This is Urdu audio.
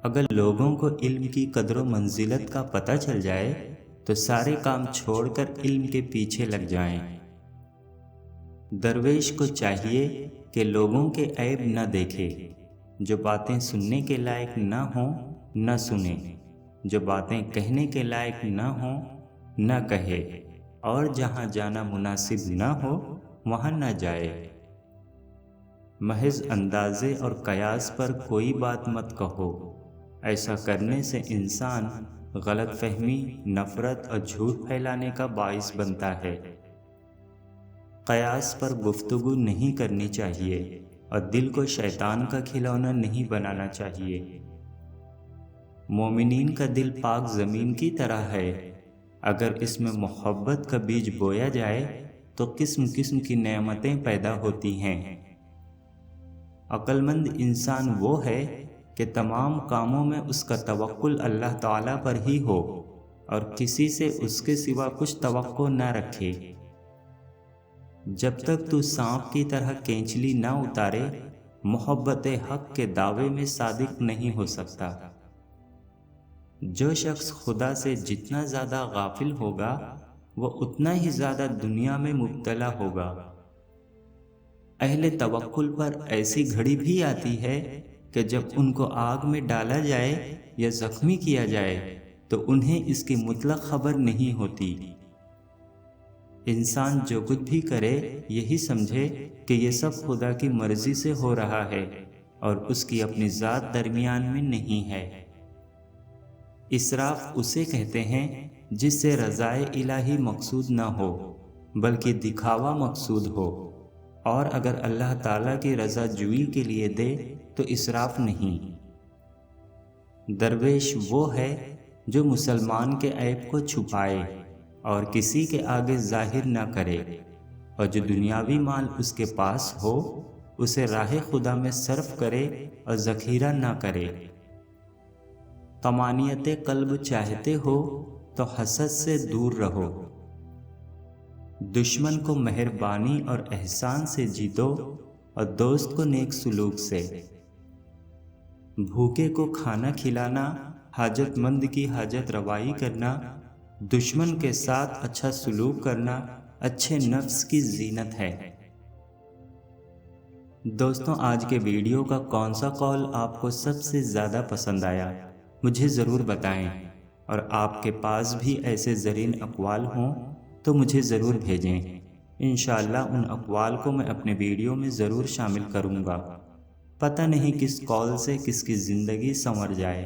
اگر لوگوں کو علم کی قدر و منزلت کا پتہ چل جائے تو سارے کام چھوڑ کر علم کے پیچھے لگ جائیں۔ درویش کو چاہیے کہ لوگوں کے عیب نہ دیکھے، جو باتیں سننے کے لائق نہ ہوں نہ سنے، جو باتیں کہنے کے لائق نہ ہوں نہ کہے، اور جہاں جانا مناسب نہ ہو وہاں نہ جائے۔ محض اندازے اور قیاس پر کوئی بات مت کہو، ایسا کرنے سے انسان غلط فہمی، نفرت اور جھوٹ پھیلانے کا باعث بنتا ہے۔ قیاس پر گفتگو نہیں کرنی چاہیے اور دل کو شیطان کا کھلونا نہیں بنانا چاہیے۔ مومنین کا دل پاک زمین کی طرح ہے، اگر اس میں محبت کا بیج بویا جائے تو قسم قسم کی نعمتیں پیدا ہوتی ہیں۔ عقل مند انسان وہ ہے کہ تمام کاموں میں اس کا توکل اللہ تعالیٰ پر ہی ہو اور کسی سے اس کے سوا کچھ توقع نہ رکھے۔ جب تک تو سانپ کی طرح کینچلی نہ اتارے، محبت حق کے دعوے میں صادق نہیں ہو سکتا۔ جو شخص خدا سے جتنا زیادہ غافل ہوگا وہ اتنا ہی زیادہ دنیا میں مبتلا ہوگا۔ اہل توکل پر ایسی گھڑی بھی آتی ہے کہ جب ان کو آگ میں ڈالا جائے یا زخمی کیا جائے تو انہیں اس کی مطلق خبر نہیں ہوتی۔ انسان جو کچھ بھی کرے یہی سمجھے کہ یہ سب خدا کی مرضی سے ہو رہا ہے اور اس کی اپنی ذات درمیان میں نہیں ہے۔ اسراف اسے کہتے ہیں جس سے رضائے الہی مقصود نہ ہو بلکہ دکھاوا مقصود ہو، اور اگر اللہ تعالیٰ کی رضا جوئی کے لیے دے تو اسراف نہیں۔ درویش وہ ہے جو مسلمان کے عیب کو چھپائے اور کسی کے آگے ظاہر نہ کرے، اور جو دنیاوی مال اس کے پاس ہو اسے راہ خدا میں صرف کرے اور ذخیرہ نہ کرے۔ طمانینت قلب چاہتے ہو تو حسد سے دور رہو۔ دشمن کو مہربانی اور احسان سے جیتو اور دوست کو نیک سلوک سے۔ بھوکے کو کھانا کھلانا، حاجت مند کی حاجت روائی کرنا، دشمن کے ساتھ اچھا سلوک کرنا اچھے نفس کی زینت ہے۔ دوستوں، آج کے ویڈیو کا کون سا قول آپ کو سب سے زیادہ پسند آیا مجھے ضرور بتائیں، اور آپ کے پاس بھی ایسے زرین اقوال ہوں تو مجھے ضرور بھیجیں۔ انشاءاللہ ان اقوال کو میں اپنے ویڈیو میں ضرور شامل کروں گا۔ پتہ نہیں کس قول سے کس کی زندگی سنور جائے۔